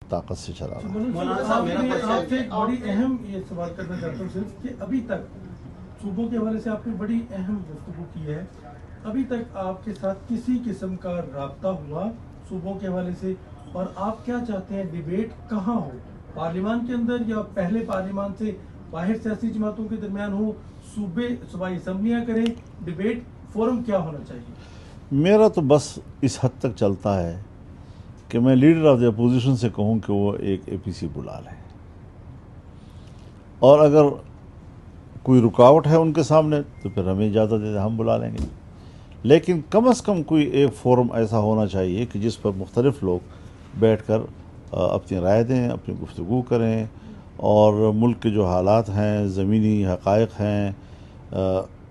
ताकत से चला रहा है। मौलाना साहब, मैं आपसे एक बड़ी अहम ये सवाल करना चाहता हूँ सिर्फ कि अभी तक सूबों के हवाले से आपने बड़ी अहम गुफ्तगू की है, अभी तक आपके साथ किसी किस्म का राब्ता हुआ सूबों के हवाले से? और आप क्या चाहते हैं, डिबेट कहाँ हो, पार्लियामान के अंदर या पहले पार्लियामान से बाहर सियासी जमातों के दरमियान हो, सूबाई असम्बलियाँ करें, डिबेट फोरम क्या होना चाहिए? मेरा तो बस इस हद तक चलता है कि मैं लीडर ऑफ द अपोजिशन से कहूं कि वो एक एपीसी बुला लें, और अगर कोई रुकावट है उनके सामने तो फिर हमें इजाज़त दे, हम बुला लेंगे। लेकिन कम से कम कोई एक फोरम ऐसा होना चाहिए कि जिस पर मुख्तलिफ लोग बैठकर अपनी राय दें, अपनी गुफ्तगू करें, और मुल्क के जो हालात हैं, ज़मीनी हक़ाइक़ हैं,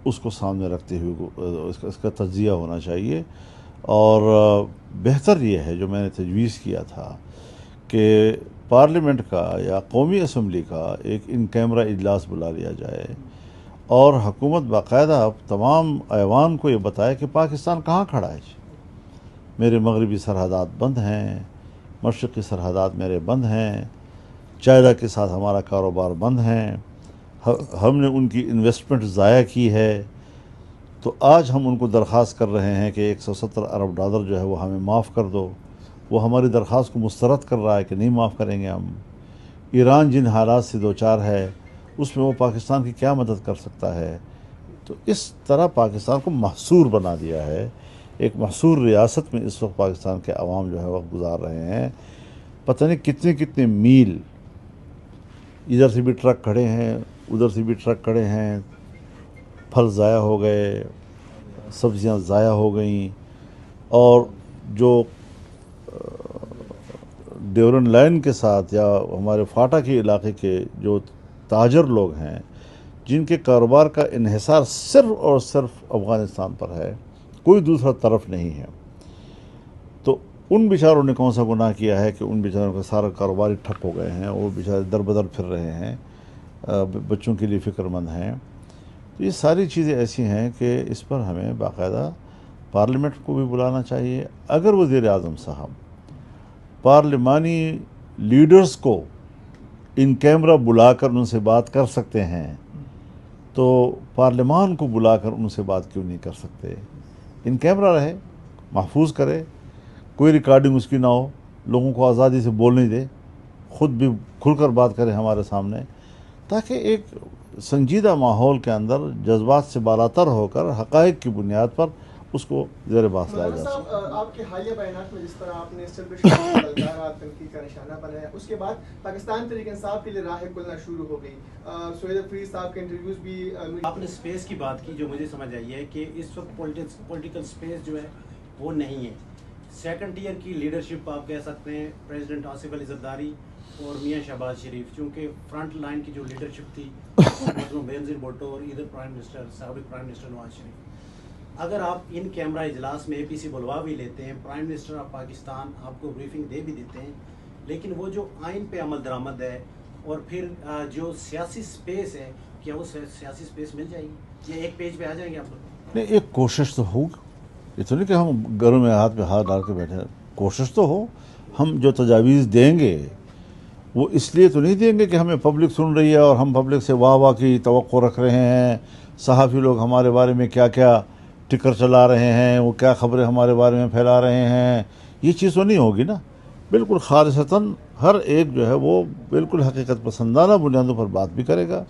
उसको सामने रखते हुए इसका तज्ज़िया होना चाहिए। और बेहतर ये है, जो मैंने तजवीज़ किया था कि पार्लियामेंट का या कौमी असम्बली का एक इन कैमरा इजलास बुला लिया जाए और हुकूमत बाकायदा अब तमाम ऐवान को ये बताए कि पाकिस्तान कहाँ खड़ा है। मेरे मगरबी सरहदात बंद हैं, मशरक़ी सरहदात मेरे बंद हैं, चाइना के साथ हमारा कारोबार बंद हैं, हमने उनकी इन्वेस्टमेंट ज़ाया की है, तो आज हम उनको दरख्वास्त कर रहे हैं कि 170 अरब डॉलर जो है वो हमें माफ़ कर दो। वो हमारी दरख्वास्त को मुस्तरद कर रहा है कि नहीं माफ़ करेंगे हम। ईरान जिन हालात से दो चार है उसमें वो पाकिस्तान की क्या मदद कर सकता है। तो इस तरह पाकिस्तान को महसूर बना दिया है। एक महसूर रियासत में इस वक्त पाकिस्तान के अवाम जो है वक्त गुजार रहे हैं। पता नहीं कितने कितने मील, इधर से भी ट्रक खड़े हैं, उधर से भी ट्रक खड़े हैं, फल ज़ाया हो गए, सब्ज़ियाँ ज़ाया हो गई, और जो ड्यूरन लाइन के साथ या हमारे फाटा के इलाके के जो ताजर लोग हैं जिनके कारोबार का इन्हिसार सिर्फ़ और सिर्फ अफ़गानिस्तान पर है, कोई दूसरा तरफ नहीं है, तो उन बेचारों ने कौन सा गुनाह किया है कि उन बेचारों का सारा कारोबार ही ठप हो गए हैं। वो बेचारे दर बदर फिर रहे हैं, बच्चों के लिए फ़िक्रमंद हैं। तो ये सारी चीज़ें ऐसी हैं कि इस पर हमें बाकायदा पार्लियामेंट को भी बुलाना चाहिए। अगर वज़ीर आज़म साहब पार्लिमानी लीडर्स को इन कैमरा बुलाकर उनसे बात कर सकते हैं तो पार्लियामान को बुलाकर उनसे बात क्यों नहीं कर सकते? इन कैमरा रहे, महफूज करे, कोई रिकॉर्डिंग उसकी ना हो, लोगों को आज़ादी से बोलने दे, ख़ुद भी खुलकर बात करे हमारे सामने, ताकि एक संजीदा माहौल के अंदर जज्बात से बालातर होकर हक़ाइक़ की बुनियाद पर उसको ज़ेर बात लाया जा सकता है। आपके हालिया बयानात में जिस तरह आपने तनकीद का निशाना बनाया, उसके बाद पाकिस्तान तहरीक इंसाफ के लिए राहें खुलना शुरू हो गई। सुहेल अफरीद साहब के इंटरव्यूज़ भी। आपने स्पेस की बात की, जो मुझे समझ आई है कि इस वक्त पॉलिटिकल स्पेस जो है वो नहीं है। सेकंड ईयर की लीडरशिप आप कह सकते हैं प्रेसिडेंट आसिफ अली जरदारी और मियां शहबाज शरीफ, चूँकि फ्रंट लाइन की जो लीडरशिप थी बेनज़ीर भुट्टो और इधर प्राइम मिनिस्टर साबिक प्राइम मिनिस्टर नवाज शरीफ। अगर आप इन कैमरा इजलास में एपीसी बुलवा भी लेते हैं, प्राइम मिनिस्टर ऑफ पाकिस्तान आपको ब्रीफिंग दे भी देते हैं, लेकिन वो जो आइन पे अमल दरामद है और फिर जो सियासी स्पेस है, क्या वो सियासी स्पेस मिल जाएगी? ये एक पेज पे आ जाएंगे आप लोग? नहीं, एक कोशिश तो हो। ये तो नहीं कि हम घरों में हाथ पे हाथ डाल के बैठे हैं। कोशिश तो हो। हम जो तजावीज़ देंगे वो इसलिए तो नहीं देंगे कि हमें पब्लिक सुन रही है और हम पब्लिक से वाह वाह की तवक्को रख रहे हैं, सहाफ़ी लोग हमारे बारे में क्या क्या टिकर चला रहे हैं, वो क्या ख़बरें हमारे बारे में फैला रहे हैं। ये चीज़ तो नहीं होगी ना। बिल्कुल खालिसतन हर एक जो है वो बिल्कुल हकीकत पसंदाना बुनियादों पर बात भी करेगा,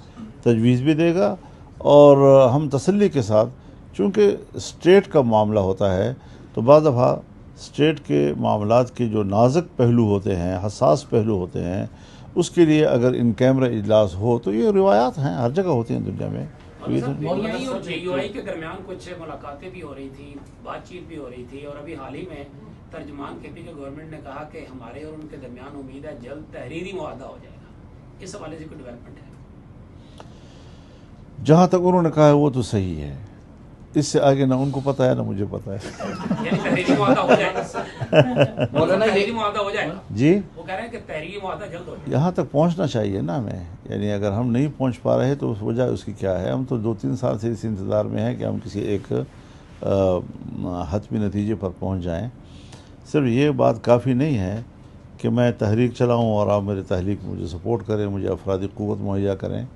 तजवीज़ भी देगा, और हम तसल्ली के साथ, चूँकि स्टेट का मामला होता है तो बाज़ दफ़ा स्टेट के मामलात के जो नाजुक पहलू होते हैं, हसास पहलू होते हैं, उसके लिए अगर इन कैमरा इजलास हो तो ये रिवायात हैं, हर जगह होती हैं दुनिया में। पीटीआई और जेयूआई के दरमियान कुछ मुलाकातें भी हो रही थी, बातचीत भी हो रही थी, और अभी हाल ही में तर्जुमान केपी के गवर्नमेंट ने कहा कि हमारे और उनके दरमियान उम्मीद है जल्द तहरीरी मुआहदा हो जाएगा। इस हवाले से कोई डेवलपमेंट है? जहाँ तक उन्होंने कहा है वो तो सही है, इससे आगे ना उनको पता है ना मुझे पता है। यानी तहरीरी मुआहदा हो जाएगा? मौलाना तहरीरी मुआहदा हो जाएगा जी, वो कह रहे हैं कि तहरीरी मुआहदा जल्द हो जाएगा। यहाँ तक पहुँचना चाहिए ना हमें। यानी अगर हम नहीं पहुँच पा रहे तो उस वजह उसकी क्या है? हम तो 2-3 साल से इस इंतज़ार में हैं कि हम किसी एक हतमी नतीजे पर पहुँच जाएँ। सिर्फ ये बात काफ़ी नहीं है कि मैं तहरीक चलाऊं और आप मेरे तहरीक मुझे सपोर्ट करें, मुझे अफरादी क़ुव्वत मुहैया करें,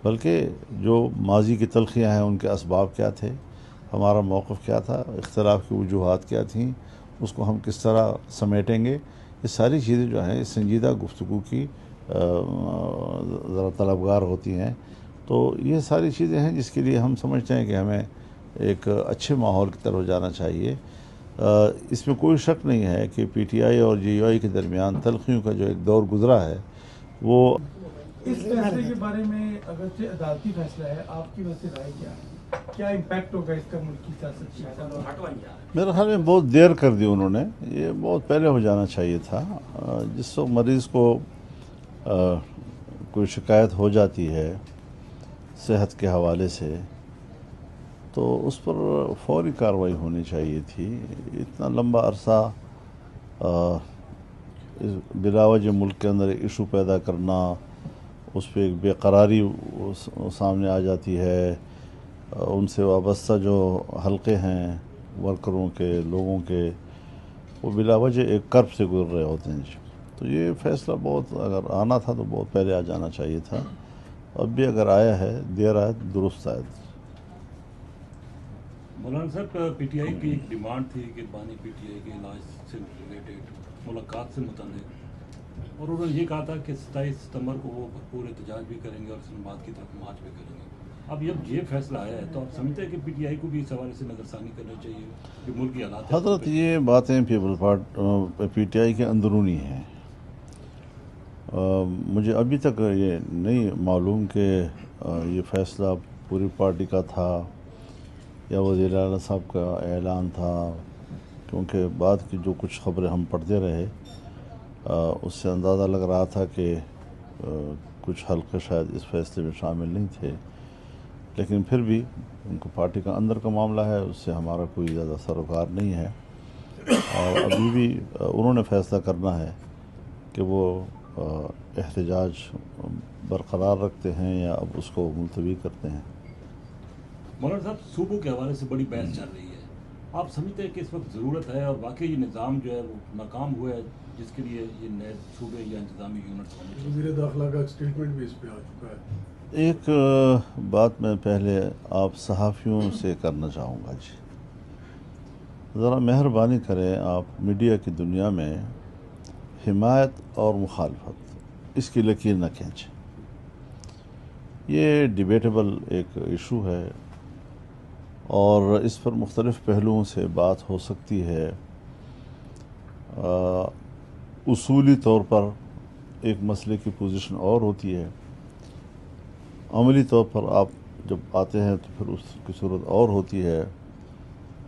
बल्कि जो माजी की तलखियाँ हैं उनके असबाब क्या थे, हमारा मौक़िफ़ क्या था, इख्तिलाफ़ की वजूहात क्या थीं, उसको हम किस तरह समेटेंगे, ये सारी चीज़ें जो हैं इस संजीदा गुफ्तगू की ज़रा तलबगार होती हैं। तो ये सारी चीज़ें हैं जिसके लिए हम समझते हैं कि हमें एक अच्छे माहौल की तरफ जाना चाहिए। इसमें कोई शक नहीं है कि पीटीआई और जेयूआई के दरमियान तलखियों का जो एक दौर गुजरा है वो इस फैसले के बारे में अगर से अदालती फैसला है, आपकी वजह से राय क्या है, क्या इम्पैक्ट होगा इसका मुल्क की सियासत की? मेरे ख्याल में बहुत देर कर दी उन्होंने, ये बहुत पहले हो जाना चाहिए था। जिस वक्त मरीज़ को कोई शिकायत हो जाती है सेहत के हवाले से तो उस पर फौरी कार्रवाई होनी चाहिए थी। इतना लंबा अरसा बिलावजह मुल्क के अंदर एक इशू पैदा करना, उस पर एक बेकरारी सामने आ जाती है, उनसे वाबस्ता जो हल्के हैं वर्करों के, लोगों के, वो बिलावजह एक कर्ब से गुजर रहे होते हैं। तो ये फ़ैसला बहुत अगर आना था तो बहुत पहले आ जाना चाहिए था। अब भी अगर आया है, देर आए दुरुस्त आए। मौलाना साहब, पीटीआई की एक डिमांड थी कि बानी पीटीआई के इलाज से रिलेटेड मुलाकात से मुताल्लिक़, और उन्होंने ये कहा था कि 27 सितंबर को वो भरपूर एहतजाज भी करेंगे और इस्लामाबाद की तरफ मार्च भी करेंगे। अब ये फैसला आया है तो आप समझते हैं कि पीटीआई को भी इस हवाले से नज़रसानी करनी चाहिए जो मुल्क की हालात हज़रत ये बातें पीटीआई के अंदरूनी हैं। मुझे अभी तक ये नहीं मालूम कि ये फ़ैसला पूरी पार्टी का था या वज़ीर आला साहब का ऐलान था, क्योंकि बाद की जो कुछ ख़बरें हम पढ़ते रहे उससे अंदाज़ा लग रहा था कि कुछ हल्के शायद इस फैसले में शामिल नहीं थे। लेकिन फिर भी उनको पार्टी का अंदर का मामला है, उससे हमारा कोई ज़्यादा सरोकार नहीं है। और अभी भी उन्होंने फ़ैसला करना है कि वो एहतजाज बरकरार रखते हैं या अब उसको मुलतवी करते हैं। मौलाना साहब, सूबों के हवाले से बड़ी बहस चल रही है, आप समझते हैं कि इस वक्त ज़रूरत है और वाकई ये निज़ाम जो है वो नाकाम हुआ है जिसके लिए ये नए सूबे या इंतजामी यूनिट होने चाहिए? वज़ीर दाखिला का स्टेटमेंट भी इस पे आ चुका है। एक बात मैं पहले आप सहाफ़ियों से करना चाहूँगा जी, ज़रा मेहरबानी करें, आप मीडिया की दुनिया में हिमायत और मुखालफत इसकी लकीर न खींचें। ये डिबेटेबल एक इशू है और इस पर मुख्तलिफ़ पहलुओं से बात हो सकती है। उसूली तौर पर एक मसले की पोजीशन और होती है, अमली तौर पर आप जब आते हैं तो फिर उसकी सूरत और होती है।